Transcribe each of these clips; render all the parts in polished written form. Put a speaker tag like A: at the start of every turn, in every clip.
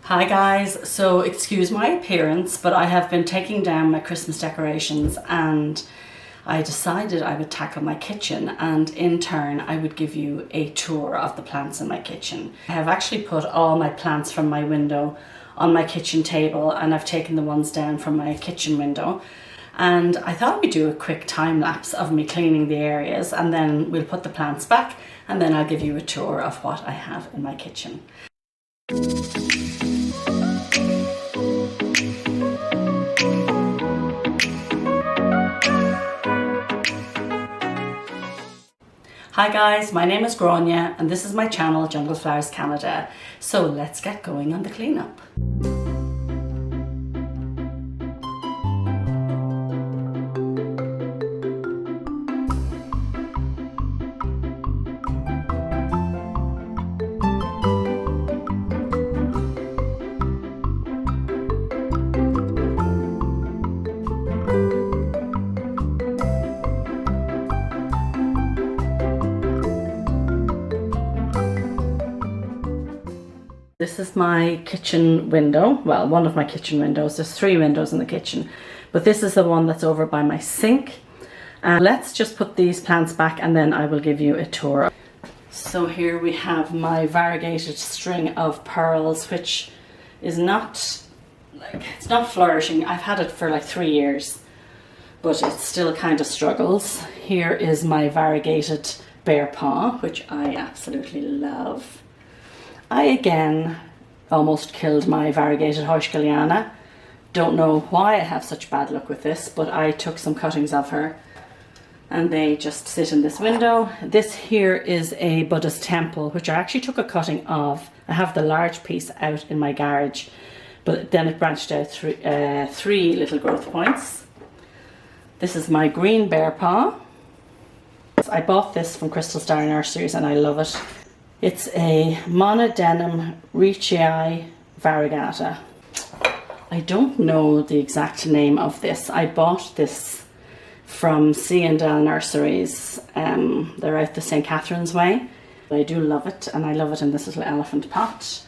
A: Hi guys, so excuse my appearance, but I have been taking down my Christmas decorations and I decided I would tackle my kitchen and in turn I would give you a tour of the plants in my kitchen. I have actually put all my plants from my window on my kitchen table and I've taken the ones down from my kitchen window, and I thought we'd do a quick time lapse of me cleaning the areas and then we'll put the plants back and then I'll give you a tour of what I have in my kitchen. Hi guys, my name is Grania and this is my channel Jungle Flowers Canada. So let's get going on the cleanup. This is my kitchen window, well, one of my kitchen windows. There's 3 windows in the kitchen, but this is the one that's over by my sink. And let's just put these plants back and then I will give you a tour. So here we have my variegated string of pearls, which is it's not flourishing. I've had it for like 3 years, but it still kind of struggles. Here is my variegated bear paw, which I absolutely love. I again almost killed my variegated Heuscheliana. Don't know why I have such bad luck with this, but I took some cuttings of her and they just sit in this window. This here is a Buddhist temple, which I actually took a cutting of. I have the large piece out in my garage, but then it branched out 3 little growth points. This is my green bear paw. I bought this from Crystal Star Nurseries and I love it. It's a Monodenum Ricci variegata. I don't know the exact name of this. I bought this from C&L Nurseries. They're out the St. Catherine's Way. I do love it, and I love it in this little elephant pot.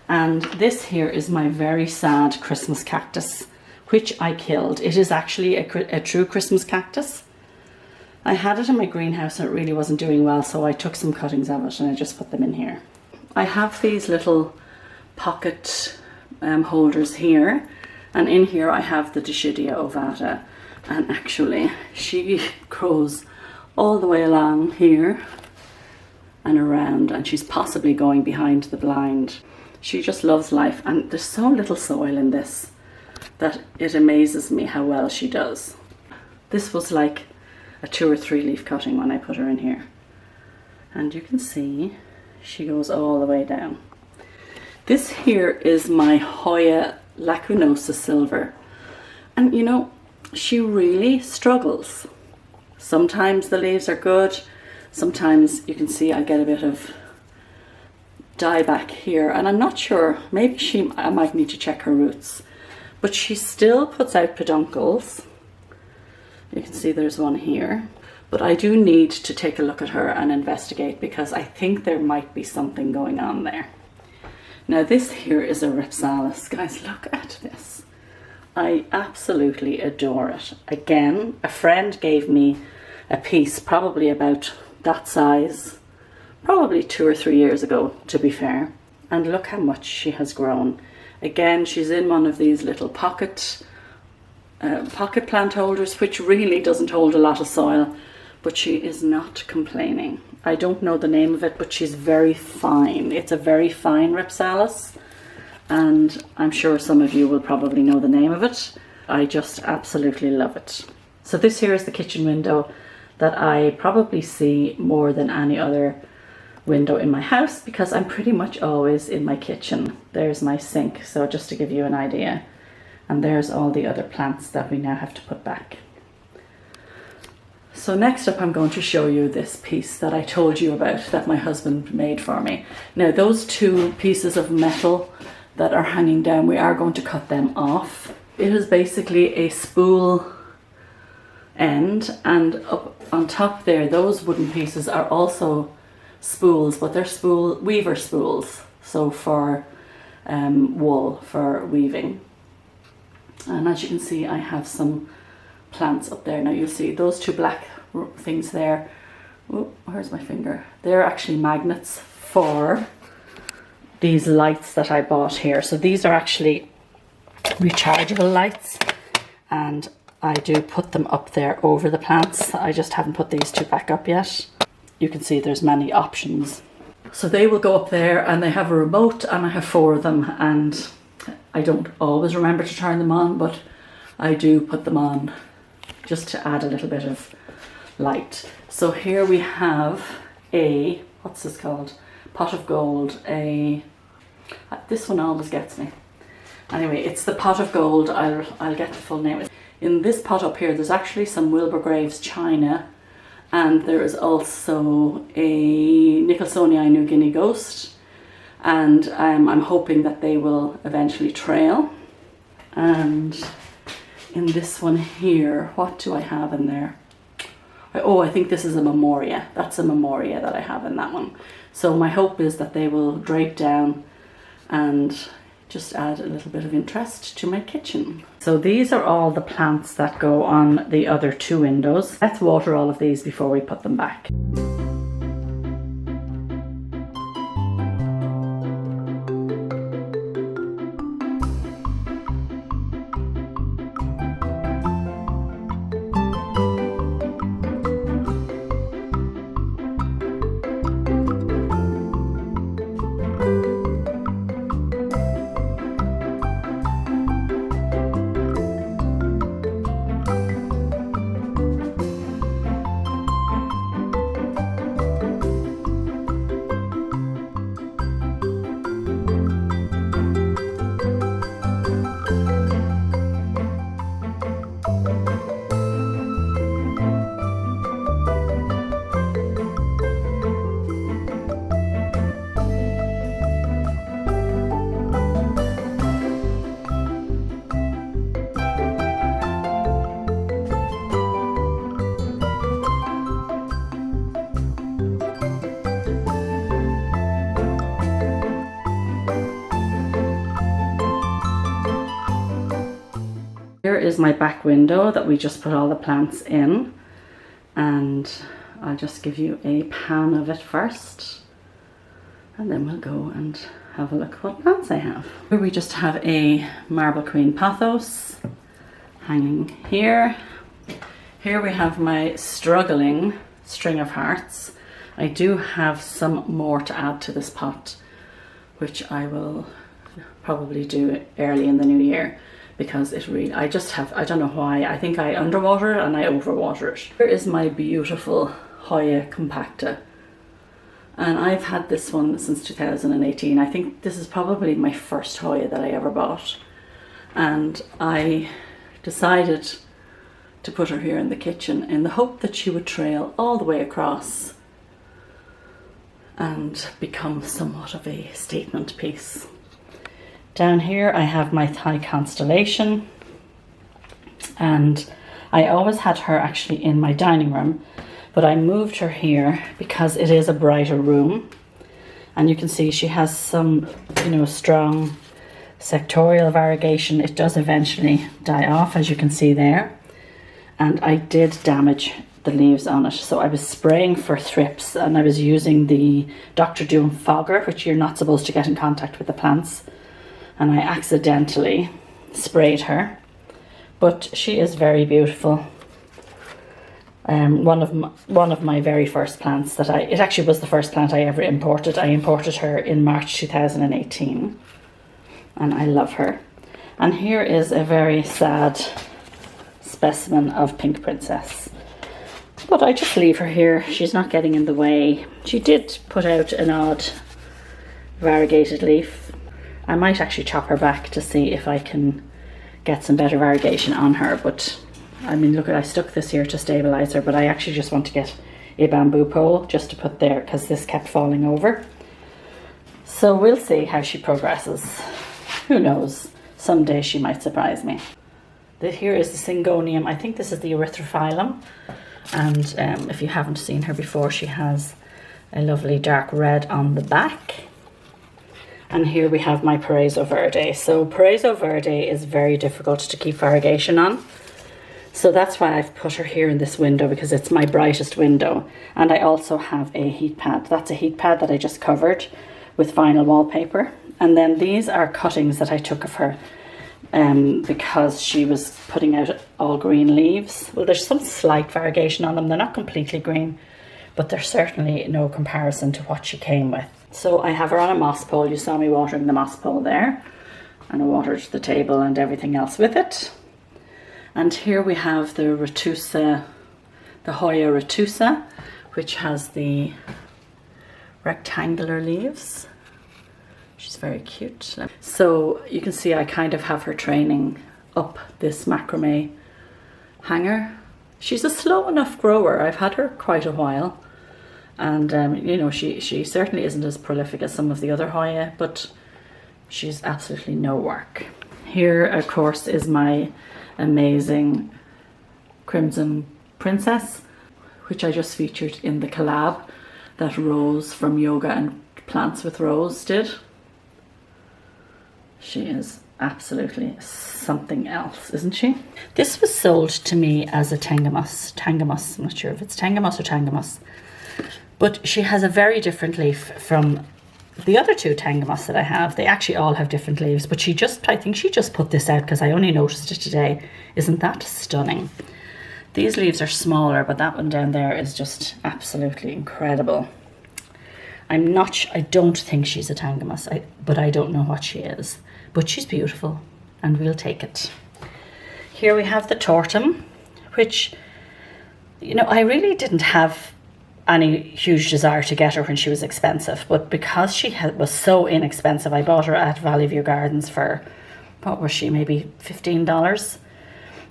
A: And this here is my very sad Christmas cactus, which I killed. It is actually a true Christmas cactus. I had it in my greenhouse and it really wasn't doing well, so I took some cuttings of it and I just put them in here. I have these little pocket holders here, and in here I have the Dischidia ovata, and actually she grows all the way along here and around, and she's possibly going behind the blind. She just loves life, and there's so little soil in this that it amazes me how well she does. This was like a 2 or 3 leaf cutting when I put her in here, and you can see she goes all the way down. This here is my Hoya lacunosa silver, and you know, she really struggles. Sometimes the leaves are good, sometimes you can see I get a bit of dieback here, and I'm not sure, maybe I might need to check her roots, but she still puts out peduncles. You can see there's one here, but I do need to take a look at her and investigate because I think there might be something going on there. Now this here is a Ripsalis. Guys, look at this. I absolutely adore it. Again, a friend gave me a piece probably about that size, probably 2 or 3 years ago, to be fair. And look how much she has grown. Again, she's in one of these little pocket plant holders, which really doesn't hold a lot of soil, but she is not complaining. I don't know the name of it, but she's very fine. It's a very fine Ripsalis, and I'm sure some of you will probably know the name of it. I just absolutely love it. So this here is the kitchen window that I probably see more than any other window in my house because I'm pretty much always in my kitchen. There's my sink, so just to give you an idea. And there's all the other plants that we now have to put back. So next up I'm going to show you this piece that I told you about that my husband made for me. Now those 2 pieces of metal that are hanging down, we are going to cut them off. It is basically a spool end, and up on top there, those wooden pieces are also spools, but they're weaver spools. So for wool for weaving. And as you can see, I have some plants up there. Now you'll see those two black things there. Oh, where's my finger? They're actually magnets for these lights that I bought here. So these are actually rechargeable lights, and I do put them up there over the plants. I just haven't put these two back up yet. You can see there's many options. So they will go up there, and they have a remote, and I have 4 of them, and I don't always remember to turn them on, but I do put them on just to add a little bit of light. So here we have a, what's this called? Pot of gold. This one always gets me. Anyway, it's the pot of gold. I'll get the full name. In this pot up here, there's actually some Wilbur Graves china, and there is also a Nicholsonii New Guinea ghost, and I'm hoping that they will eventually trail. And in this one here, what do I have in there? Oh, I think this is a memoria. That's a memoria that I have in that one. So my hope is that they will drape down and just add a little bit of interest to my kitchen. So these are all the plants that go on the other 2 windows. Let's water all of these before we put them back. Here is my back window that we just put all the plants in, and I'll just give you a pan of it first, and then we'll go and have a look what plants I have. Here we just have a Marble Queen pothos hanging here. Here we have my struggling string of hearts. I do have some more to add to this pot, which I will probably do early in the new year, because it really, I don't know why, I think I underwater it and I overwater it. Here is my beautiful Hoya compacta, and I've had this one since 2018. I think this is probably my first Hoya that I ever bought, and I decided to put her here in the kitchen in the hope that she would trail all the way across and become somewhat of a statement piece. Down here I have my Thai constellation, and I always had her actually in my dining room, but I moved her here because it is a brighter room, and you can see she has some, strong sectorial variegation. It does eventually die off, as you can see there, and I did damage the leaves on it, so I was spraying for thrips, and I was using the Dr. Doom fogger, which you're not supposed to get in contact with the plants, and I accidentally sprayed her, but she is very beautiful. One of my very first plants that it actually was the first plant I ever imported. I imported her in March 2018, and I love her. And here is a very sad specimen of Pink Princess, but I just leave her here. She's not getting in the way. She did put out an odd variegated leaf. I might actually chop her back to see if I can get some better variegation on her, but I mean, look, I stuck this here to stabilize her, but I actually just want to get a bamboo pole just to put there because this kept falling over. So we'll see how she progresses. Who knows, someday she might surprise me. Here is the Syngonium. I think this is the Erythrophyllum, and if you haven't seen her before, she has a lovely dark red on the back. And here we have my Paraiso Verde. So Paraiso Verde is very difficult to keep variegation on. So that's why I've put her here in this window, because it's my brightest window. And I also have a heat pad. That's a heat pad that I just covered with vinyl wallpaper. And then these are cuttings that I took of her because she was putting out all green leaves. Well, there's some slight variegation on them. They're not completely green, but there's certainly no comparison to what she came with. So I have her on a moss pole. You saw me watering the moss pole there. And I watered the table and everything else with it. And here we have the Retusa, the Hoya Retusa, which has the rectangular leaves. She's very cute. So you can see I kind of have her training up this macrame hanger. She's a slow enough grower. I've had her quite a while. And, you know, she certainly isn't as prolific as some of the other Hoya, but she's absolutely no work. Here, of course, is my amazing Crimson Princess, which I just featured in the collab that Rose from Yoga and Plants with Rose did. She is absolutely something else, isn't she? This was sold to me as a Tangamus. Tangamus, I'm not sure if it's Tangamus or Tangamus. But she has a very different leaf from the other two Tangamus that I have. They actually all have different leaves, but I think she just put this out because I only noticed it today. Isn't that stunning? These leaves are smaller, but that one down there is just absolutely incredible. I don't think she's a Tangamus, but I don't know what she is. But she's beautiful, and we'll take it. Here we have the Tortum, which, you know, I really didn't have any huge desire to get her when she was expensive, but because she was so inexpensive, I bought her at Valley View Gardens for, what was she, maybe $15,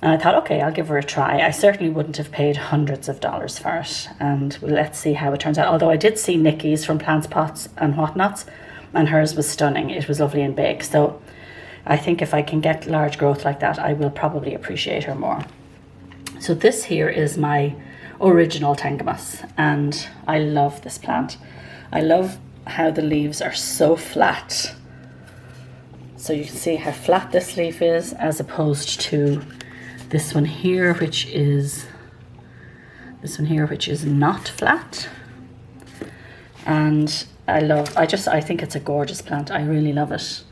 A: and I thought, okay, I'll give her a try. I certainly wouldn't have paid hundreds of dollars for it, and let's see how it turns out. Although I did see Nikki's from Plants, Pots and Whatnots, and hers was stunning. It was lovely and big, so I think if I can get large growth like that, I will probably appreciate her more. So this here is my original Tangamus, and I love this plant. I love how the leaves are so flat. So you can see how flat this leaf is as opposed to this one here, which is not flat. And I think it's a gorgeous plant. I really love it.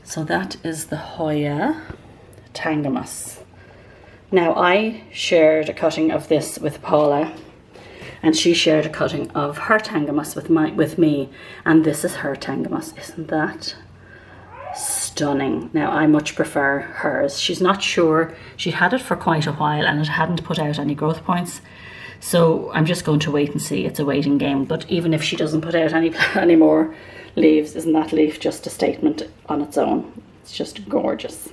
A: So that is the Hoya Tangamus. Now, I shared a cutting of this with Paula, and she shared a cutting of her Tangamus with me, and this is her Tangamus. Isn't that stunning? Now, I much prefer hers. She's not sure. She had it for quite a while, and it hadn't put out any growth points, so I'm just going to wait and see. It's a waiting game, but even if she doesn't put out any more leaves, isn't that leaf just a statement on its own? It's just gorgeous.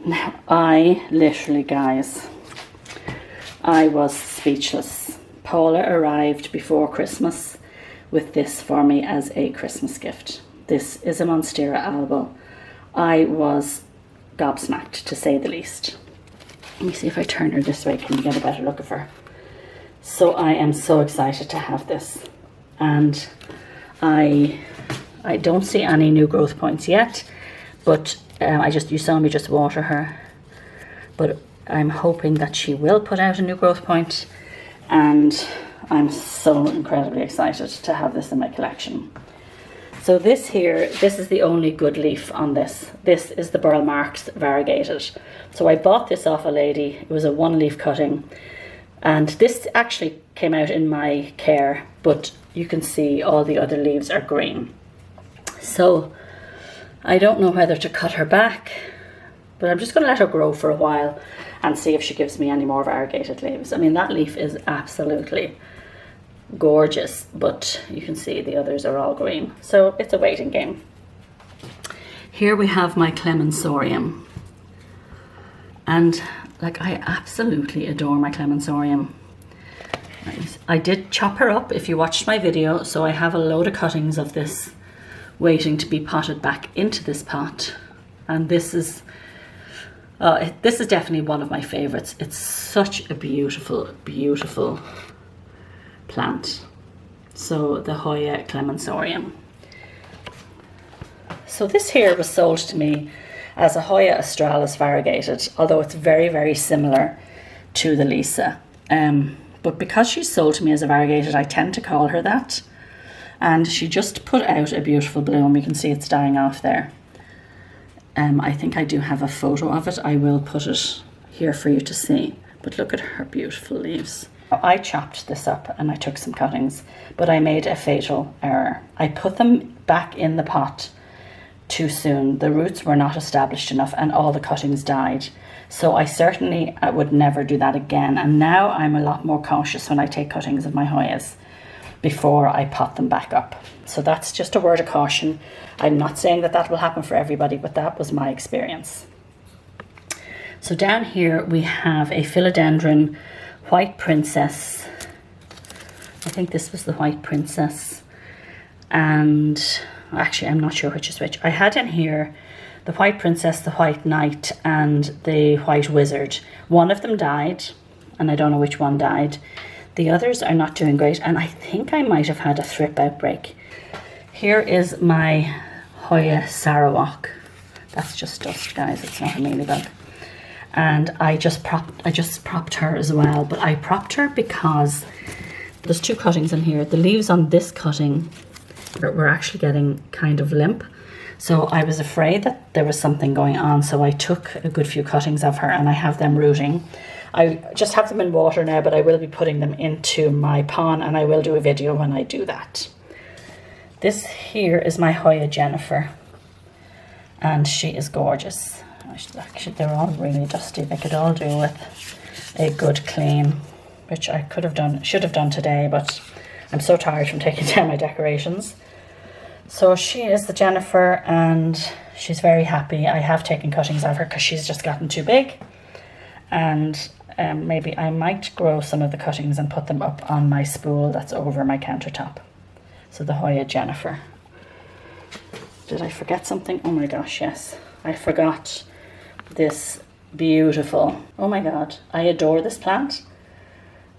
A: Now, I literally, guys, I was speechless. Paula arrived before Christmas with this for me as a Christmas gift. This is a Monstera albo. I was gobsmacked, to say the least. Let me see if I turn her this way. Can you get a better look of her? So I am so excited to have this. And I don't see any new growth points yet, but you saw me just water her, but I'm hoping that she will put out a new growth point, and I'm so incredibly excited to have this in my collection. So this is the only good leaf on this. This is the Burl Marks variegated. So I bought this off a lady. It was a one leaf cutting, and this actually came out in my care, but you can see all the other leaves are green. So I don't know whether to cut her back, but I'm just going to let her grow for a while and see if she gives me any more variegated leaves. I mean, that leaf is absolutely gorgeous, but you can see the others are all green. So it's a waiting game. Here we have my Clemensorium. And like, I absolutely adore my Clemensorium. I did chop her up if you watched my video, so I have a load of cuttings of this waiting to be potted back into this pot, and this is definitely one of my favorites. It's such a beautiful plant. So the Hoya Clemensorium. So this here was sold to me as a Hoya australis variegated, although it's very, very similar to the Lisa. But because she's sold to me as a variegated, I tend to call her that. And she just put out a beautiful bloom. You can see it's dying off there. I think I do have a photo of it. I will put it here for you to see. But look at her beautiful leaves. I chopped this up and I took some cuttings, but I made a fatal error. I put them back in the pot too soon. The roots were not established enough and all the cuttings died. So I certainly would never do that again. And now I'm a lot more cautious when I take cuttings of my Hoyas before I pot them back up. So that's just a word of caution. I'm not saying that that will happen for everybody, but that was my experience. So down here we have a philodendron white princess. I think this was the white princess. And actually I'm not sure which is which. I had in here the white princess, the white knight, and the white wizard. One of them died, and I don't know which one died. The others are not doing great, and I think I might have had a thrip outbreak. Here is my Hoya Sarawak. That's just dust, guys. It's not a mealybug. And I just propped her as well, but I propped her because there's two cuttings in here. The leaves on this cutting were actually getting kind of limp. So I was afraid that there was something going on. So I took a good few cuttings of her and I have them rooting. I just have them in water now, but I will be putting them into my pond and I will do a video when I do that. This here is my Hoya Jennifer and she is gorgeous. Actually, they're all really dusty. They could all do with a good clean, which I should have done today, but I'm so tired from taking down my decorations. So she is the Jennifer and she's very happy. I have taken cuttings of her because she's just gotten too big. And maybe I might grow some of the cuttings and put them up on my spool that's over my countertop. So the Hoya Jennifer. Did I forget something? Oh my gosh, yes. I forgot this beautiful, oh my God, I adore this plant.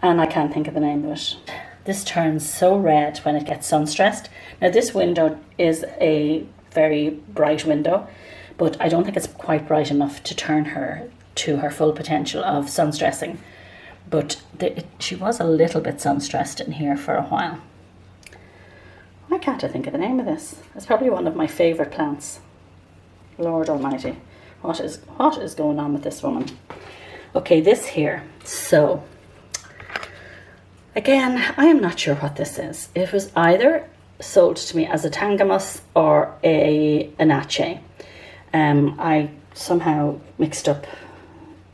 A: And I can't think of the name of it. This turns so red when it gets sun stressed. Now this window is a very bright window, but I don't think it's quite bright enough to turn her to her full potential of sun stressing. But she was a little bit sun stressed in here for a while. Why can't I think of the name of this? It's probably one of my favourite plants. Lord Almighty, what is going on with this woman? Okay, this here. So again, I am not sure what this is. It was either sold to me as a Tangamus or an Ache. I somehow mixed up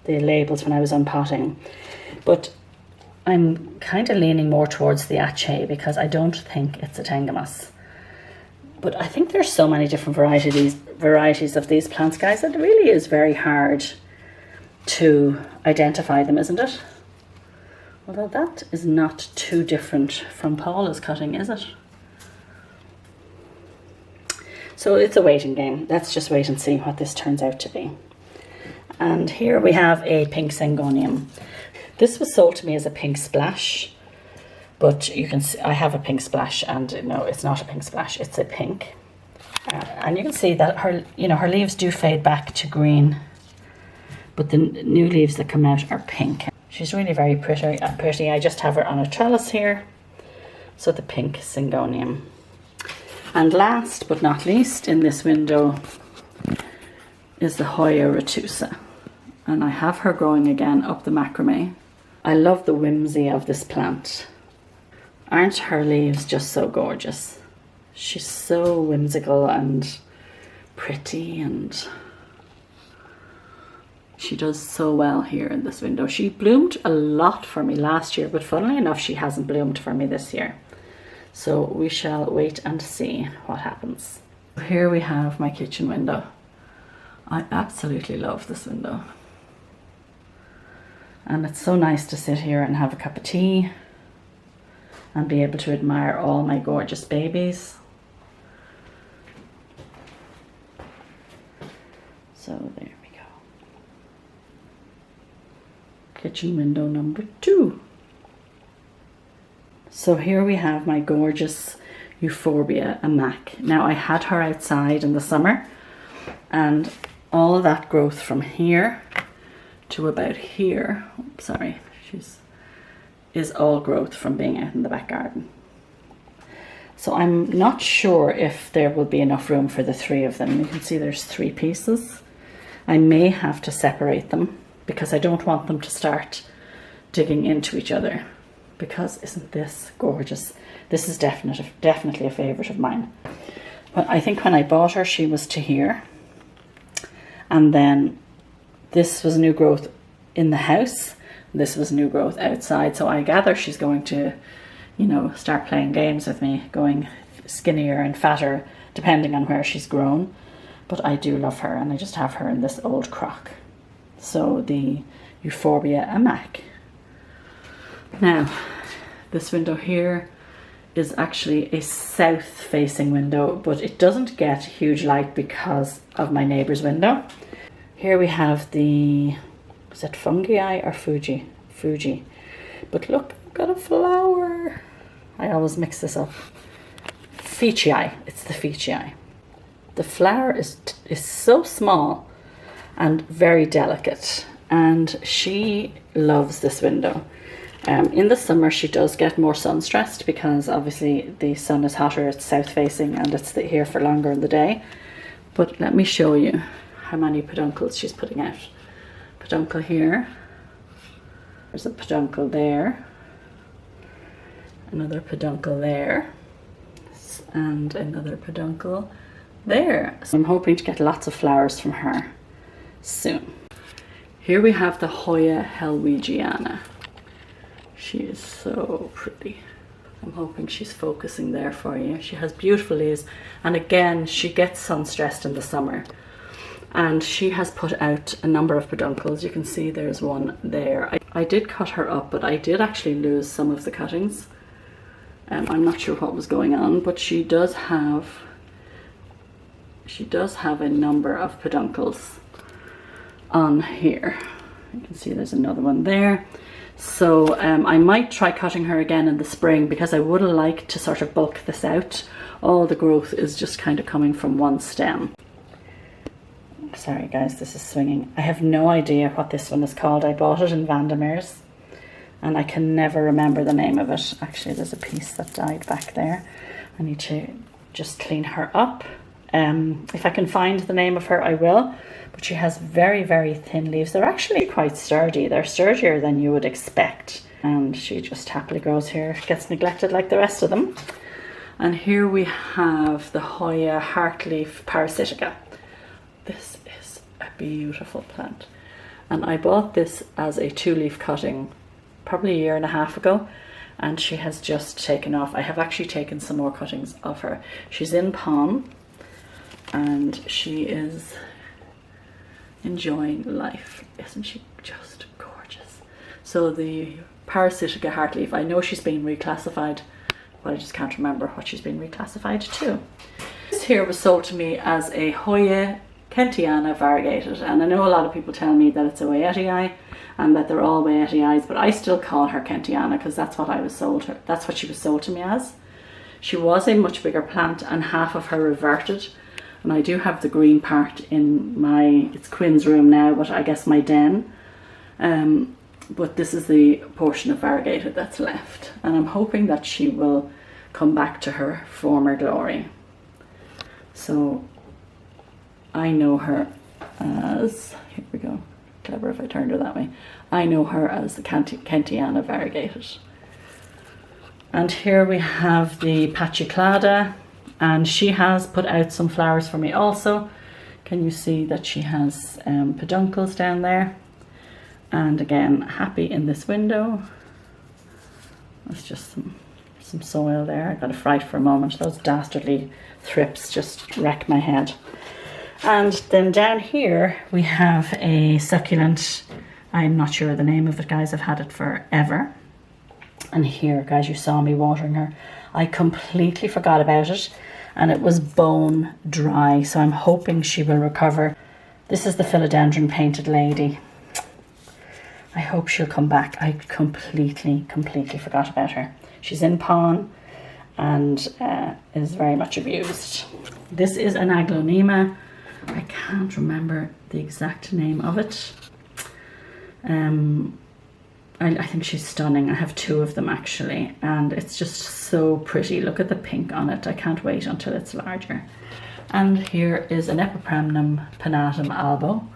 A: the labels when I was unpotting, but I'm kind of leaning more towards the Ache because I don't think it's a Tangamus. But I think there's so many different varieties of these plants, guys. It really is very hard to identify them, isn't it? Although that is not too different from Paula's cutting, is it? So it's a waiting game. Let's just wait and see what this turns out to be. And here we have a pink Syngonium. This was sold to me as a pink splash, but you can see I have a pink splash, and no, it's not a pink splash, it's a pink. And you can see that her leaves do fade back to green, but the new leaves that come out are pink. She's really very pretty. I just have her on a trellis here. So the pink Syngonium. And last but not least in this window is the Hoya Retusa. And I have her growing again up the macrame. I love the whimsy of this plant. Aren't her leaves just so gorgeous? She's so whimsical and pretty, and she does so well here in this window. She bloomed a lot for me last year, but funnily enough, she hasn't bloomed for me this year. So we shall wait and see what happens. Here we have my kitchen window. I absolutely love this window. And it's so nice to sit here and have a cup of tea and be able to admire all my gorgeous babies. So there we go. Kitchen window number 2. So here we have my gorgeous Euphorbia amac. Now I had her outside in the summer, and all of that growth from here to about here, sorry, is all growth from being out in the back garden. So I'm not sure if there will be enough room for the three of them. You can see there's 3 pieces. I may have to separate them because I don't want them to start digging into each other, because isn't this gorgeous? This is definitely a favourite of mine. But I think when I bought her, she was to here. And then this was new growth in the house. This was new growth outside. So I gather she's going to, you know, start playing games with me, going skinnier and fatter, depending on where she's grown. But I do love her, and I just have her in this old crock. So the Euphorbia amac. Now, this window here is actually a south-facing window, but it doesn't get huge light because of my neighbour's window. Here we have the, is it fungi or Fuji? Fuji. But look, I've got a flower. I always mix this up. Ficii, it's the ficii. The flower is so small and very delicate, and she loves this window. In the summer she does get more sun stressed because obviously the sun is hotter, it's south facing, and it's here for longer in the day. But let me show you how many peduncles she's putting out. Peduncle here, there's a peduncle there, another peduncle there, and another peduncle there. So I'm hoping to get lots of flowers from her soon. Here we have the Hoya helwegiana. She is so pretty. I'm hoping she's focusing there for you. She has beautiful leaves, and again she gets sun stressed in the summer, and she has put out a number of peduncles. You can see there's one there. I did cut her up, but I did actually lose some of the cuttings. I'm not sure what was going on, but she does have a number of peduncles on here. You can see there's another one there. So I might try cutting her again in the spring, because I would like to sort of bulk this out. All the growth is just kind of coming from one stem. Sorry guys, this is swinging. I have no idea what this one is called. I bought it in Vandermeer's and I can never remember the name of it. Actually, there's a piece that died back there. I need to just clean her up. If I can find the name of her, I will. But she has very, very thin leaves. They're actually quite sturdy. They're sturdier than you would expect. And she just happily grows here. Gets neglected like the rest of them. And here we have the Hoya heartleaf parasitica. This is a beautiful plant. And I bought this as a 2-leaf cutting probably a year and a half ago. And she has just taken off. I have actually taken some more cuttings of her. She's in pon, and she is enjoying life. Isn't she just gorgeous? So the parasitica heartleaf, I know she's been reclassified, but I just can't remember what she's been reclassified to. This here was sold to me as a Hoya Kentiana variegated, and I know a lot of people tell me that it's a Wyetii and that they're all Wyetii, but I still call her Kentiana because that's what I was sold her. That's what she was sold to me as. She was a much bigger plant, and half of her reverted. And I do have the green part in it's Quinn's room now, but I guess my den. But this is the portion of variegated that's left. And I'm hoping that she will come back to her former glory. So I know her as, here we go, clever if I turned her that way. I know her as the Kentiana variegated. And here we have the Pachiclada. And she has put out some flowers for me also. Can you see that she has peduncles down there? And again, happy in this window. There's just some soil there. I got a fright for a moment. Those dastardly thrips just wreck my head. And then down here we have a succulent. I'm not sure the name of it, guys. I've had it forever. And here, guys, you saw me watering her. I completely forgot about it, and it was bone dry, so I'm hoping she will recover. This is the philodendron painted lady. I hope she'll come back. I completely forgot about her. She's in pon, and is very much abused. This is an aglaonema. I can't remember the exact name of it. I think she's stunning. I have 2 of them actually, and it's just so pretty. Look at the pink on it. I can't wait until it's larger. And here is an Epipremnum pinnatum albo,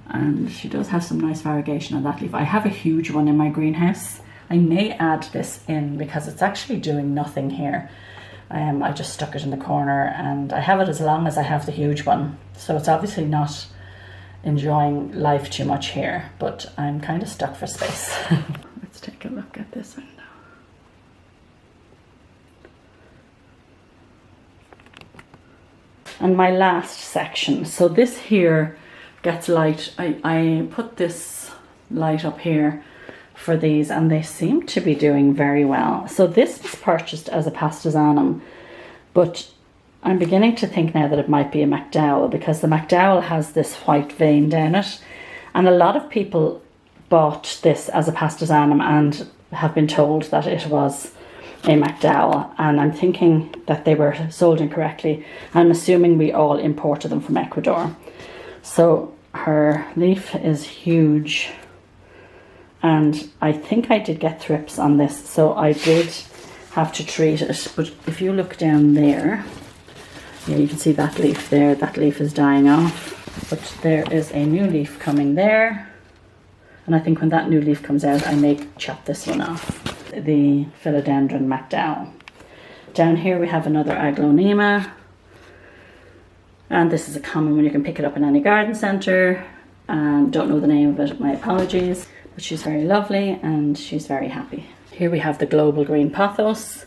A: and she does have some nice variegation on that leaf. I have a huge one in my greenhouse. I may add this in because it's actually doing nothing here. I just stuck it in the corner, and I have it as long as I have the huge one. So it's obviously not enjoying life too much here, but I'm kind of stuck for space. Let's take a look at this window. And my last section. So this here gets light. I put this light up here for these, and they seem to be doing very well. So this was purchased as a Pastasanum, but I'm beginning to think now that it might be a McDowell, because the McDowell has this white vein down it, and a lot of people bought this as a Pastasanum and have been told that it was a McDowell, and I'm thinking that they were sold incorrectly. I'm assuming we all imported them from Ecuador. So her leaf is huge, and I think I did get thrips on this, so I did have to treat it. But if you look down there, yeah, you can see that leaf there. That leaf is dying off, but there is a new leaf coming there, and I think when that new leaf comes out I may chop this one off. The Philodendron McDowell. Down here we have another aglaonema, and this is a common one. You can pick it up in any garden centre, and don't know the name of it, my apologies, but she's very lovely and she's very happy. Here we have the global green pothos,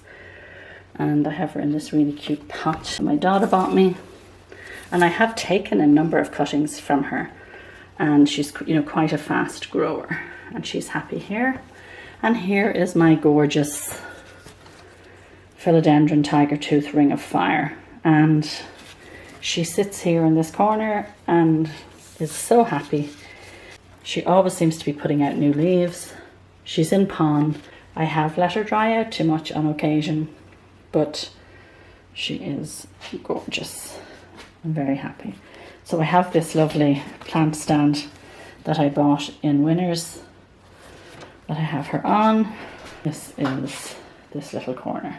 A: and I have her in this really cute pot my daughter bought me, and I have taken a number of cuttings from her, and she's, you know, quite a fast grower, and she's happy here. And here is my gorgeous Philodendron Tiger Tooth Ring of Fire, and she sits here in this corner and is so happy. She always seems to be putting out new leaves. She's in pond. I have let her dry out too much on occasion, but she is gorgeous and very happy. So I have this lovely plant stand that I bought in Winners that I have her on. This is this little corner.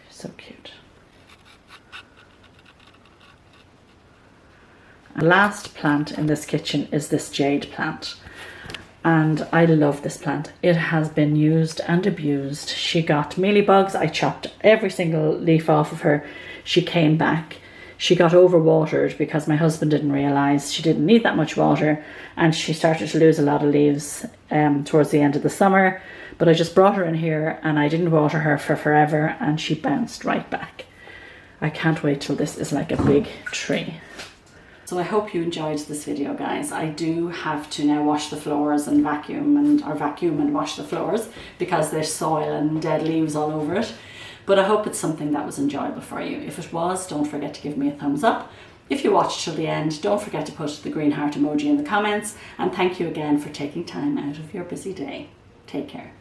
A: So cute. The last plant in this kitchen is this jade plant, and I love this plant. It has been used and abused. She got mealybugs. I chopped every single leaf off of her. She came back. She got overwatered because my husband didn't realise she didn't need that much water, and she started to lose a lot of leaves towards the end of the summer. But I just brought her in here and I didn't water her for forever, and she bounced right back. I can't wait till this is like a big tree. So I hope you enjoyed this video, guys. I do have to now wash the floors and vacuum and wash the floors because there's soil and dead leaves all over it. But I hope it's something that was enjoyable for you. If it was, don't forget to give me a thumbs up. If you watched till the end, don't forget to put the green heart emoji in the comments. And thank you again for taking time out of your busy day. Take care.